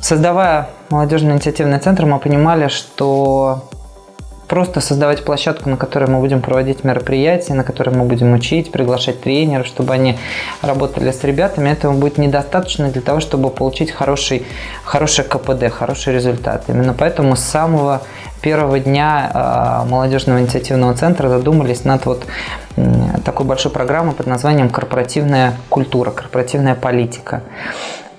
Создавая молодежный инициативный центр, мы понимали, что просто создавать площадку, на которой мы будем проводить мероприятия, на которой мы будем учить, приглашать тренеров, чтобы они работали с ребятами, этого будет недостаточно для того, чтобы получить хороший КПД, хороший результат. Именно поэтому с самого первого дня молодежного инициативного центра задумались над такой большой программой под названием «Корпоративная культура», «Корпоративная политика».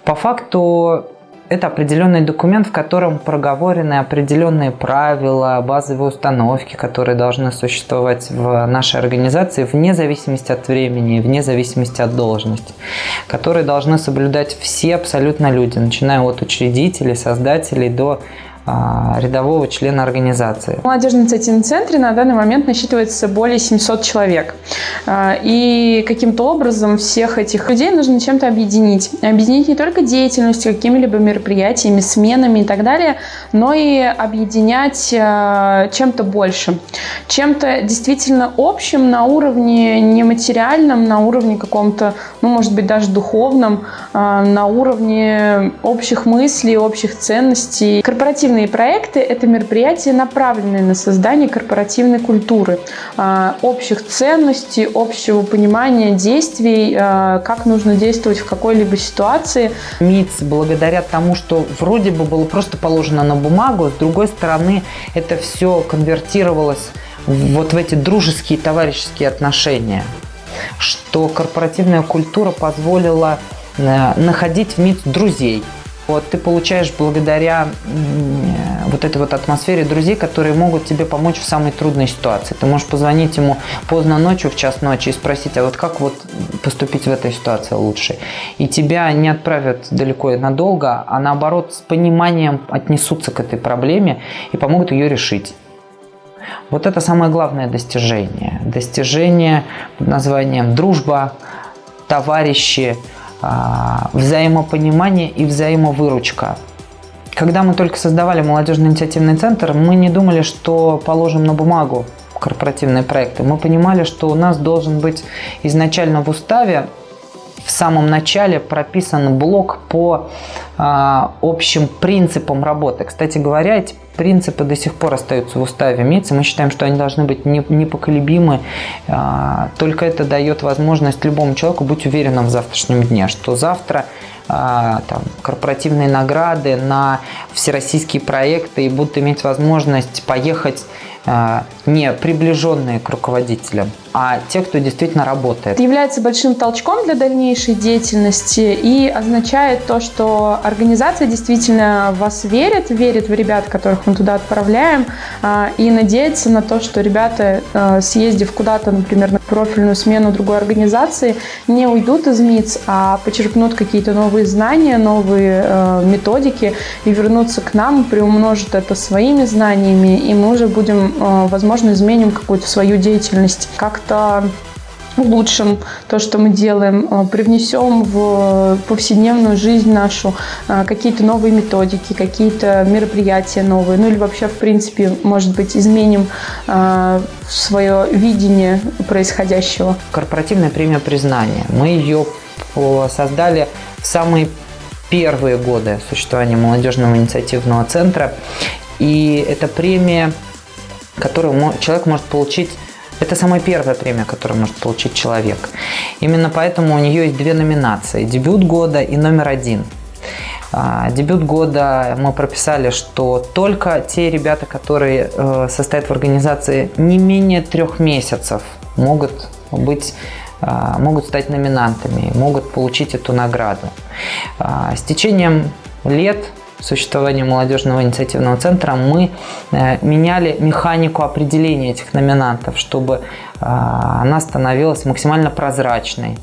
По факту это определенный документ, в котором проговорены определенные правила, базовые установки, которые должны существовать в нашей организации вне зависимости от времени, вне зависимости от должности, которые должны соблюдать все абсолютно люди, начиная от учредителей, создателей до рядового члена организации. В молодежном инициативном центре на данный момент насчитывается более 700 человек. И каким-то образом всех этих людей нужно чем-то объединить. Объединить не только деятельностью, какими-либо мероприятиями, сменами и так далее, но и объединять чем-то большим. Чем-то действительно общим на уровне нематериальном, на уровне каком-то, может быть, даже духовном, на уровне общих мыслей, общих ценностей. Корпоративные проекты – это мероприятия, направленные на создание корпоративной культуры, общих ценностей, общего понимания действий, как нужно действовать в какой-либо ситуации. МИЦ, благодаря тому, что вроде бы было просто положено на бумагу, с другой стороны, это все конвертировалось в эти дружеские, товарищеские отношения, что корпоративная культура позволила находить в МИЦ друзей. Ты получаешь благодаря этой атмосфере друзей, которые могут тебе помочь в самой трудной ситуации. Ты можешь позвонить ему поздно ночью, в час ночи и спросить, а как поступить в этой ситуации лучше. И тебя не отправят далеко и надолго, а наоборот с пониманием отнесутся к этой проблеме и помогут ее решить. Это самое главное достижение. Достижение под названием дружба, товарищи, взаимопонимание и взаимовыручка. Когда мы только создавали молодежный инициативный центр, мы не думали, что положим на бумагу корпоративные проекты. Мы понимали, что у нас должен быть изначально в уставе в самом начале прописан блок по общим принципам работы. Кстати говоря, эти принципы до сих пор остаются в уставе МИЦ, и мы считаем, что они должны быть непоколебимы. Только это дает возможность любому человеку быть уверенным в завтрашнем дне, что завтра корпоративные награды на всероссийские проекты и будут иметь возможность поехать не приближенные к руководителям, а те, кто действительно работает. Это является большим толчком для дальнейшей деятельности и означает то, что организация действительно в вас верит в ребят, которых мы туда отправляем, и надеется на то, что ребята, съездив куда-то, например, на профильную смену другой организации, не уйдут из МИЦ, а почерпнут какие-то новые знания, новые методики и вернутся к нам, приумножат это своими знаниями, и мы уже будем, возможно, изменим какую-то свою деятельность, как-то улучшим то, что мы делаем, привнесем в повседневную жизнь нашу какие-то новые методики, какие-то мероприятия новые, или вообще, в принципе, может быть, изменим свое видение происходящего. Корпоративная премия признания. Мы ее создали в самые первые годы существования молодежного инициативного центра. И это премия, которую человек может получить. Это самая первая премия, которую может получить человек. Именно поэтому у нее есть две номинации – дебют года и номер один. Дебют года мы прописали, что только те ребята, которые состоят в организации не менее 3 месяцев, могут стать номинантами, могут получить эту награду. С течением лет существования молодежного инициативного центра мы меняли механику определения этих номинантов, чтобы она становилась максимально прозрачной.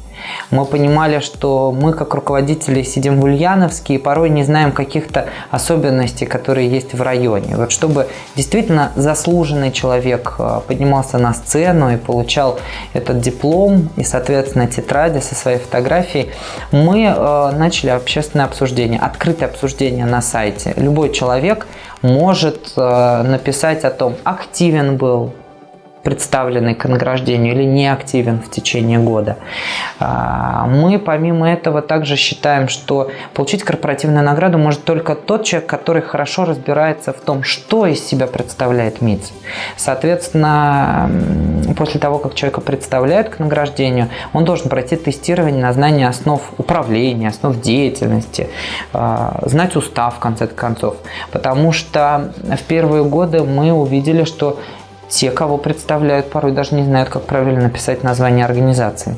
Мы понимали, что мы, как руководители, сидим в Ульяновске и порой не знаем каких-то особенностей, которые есть в районе. Чтобы действительно заслуженный человек поднимался на сцену и получал этот диплом и, соответственно, тетради со своей фотографией, мы начали общественное обсуждение, открытое обсуждение на сайте. Любой человек может написать о том, активен был, представленный к награждению или не активен в течение года. Мы, помимо этого, также считаем, что получить корпоративную награду может только тот человек, который хорошо разбирается в том, что из себя представляет МИЦ. Соответственно, после того, как человека представляют к награждению, он должен пройти тестирование на знание основ управления, основ деятельности, знать устав, в конце концов. Потому что в первые годы мы увидели, что те, кого представляют, порой даже не знают, как правильно написать название организации.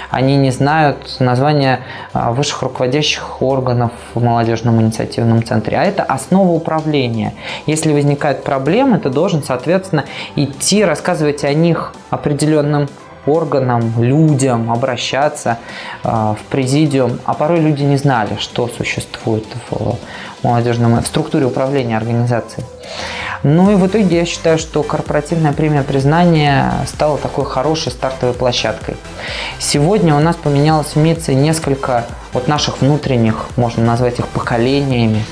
Они не знают названия высших руководящих органов в молодежном инициативном центре. А это основа управления. Если возникают проблемы, ты должен, соответственно, идти, рассказывать о них определенным органам, людям, обращаться в президиум. А порой люди не знали, что существует в молодежном, в структуре управления организацией. Ну и в итоге я считаю, что корпоративная премия признания стала такой хорошей стартовой площадкой. Сегодня у нас поменялось в МИЦе несколько вот наших внутренних, можно назвать их поколениями.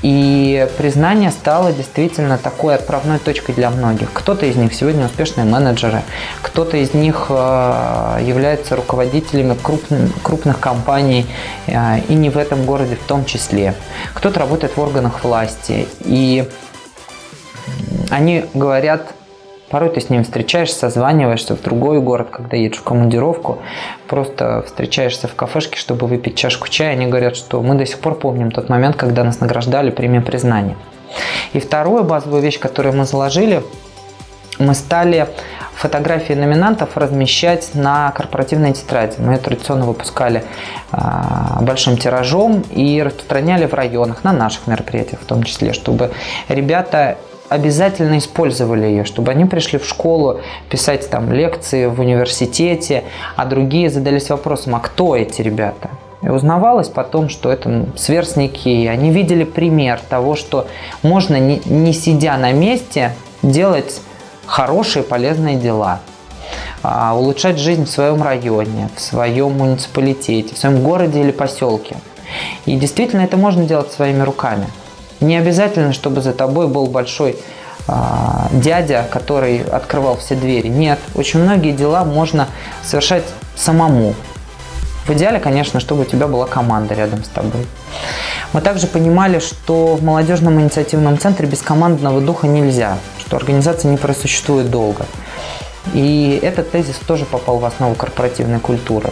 И признание стало действительно такой отправной точкой для многих. Кто-то из них сегодня успешные менеджеры, кто-то из них является руководителями крупных компаний, и не в этом городе в том числе. Кто-то работает в органах власти, и они говорят, порой ты с ними встречаешься, созваниваешься в другой город, когда едешь в командировку, просто встречаешься в кафешке, чтобы выпить чашку чая, они говорят, что мы до сих пор помним тот момент, когда нас награждали премией признания. И вторую базовую вещь, которую мы заложили, мы стали фотографии номинантов размещать на корпоративной тетради. Мы ее традиционно выпускали большим тиражом и распространяли в районах, на наших мероприятиях в том числе, чтобы ребята обязательно использовали ее, чтобы они пришли в школу писать там лекции в университете, а другие задались вопросом, а кто эти ребята? И узнавалось потом, что это сверстники, и они видели пример того, что можно, не сидя на месте, делать хорошие, полезные дела, улучшать жизнь в своем районе, в своем муниципалитете, в своем городе или поселке. И действительно это можно делать своими руками. Не обязательно, чтобы за тобой был большой дядя, который открывал все двери. Нет, очень многие дела можно совершать самому. В идеале, конечно, чтобы у тебя была команда рядом с тобой. Мы также понимали, что в молодежном инициативном центре без командного духа нельзя, что организация не просуществует долго. И этот тезис тоже попал в основу корпоративной культуры.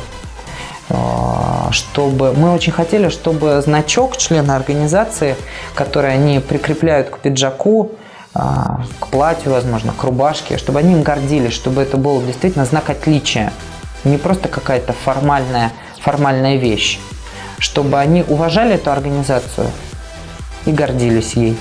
Чтобы мы очень хотели, чтобы значок члена организации, который они прикрепляют к пиджаку, к платью, возможно, к рубашке, чтобы они им гордились, чтобы это был действительно знак отличия, не просто какая-то формальная вещь, чтобы они уважали эту организацию и гордились ей.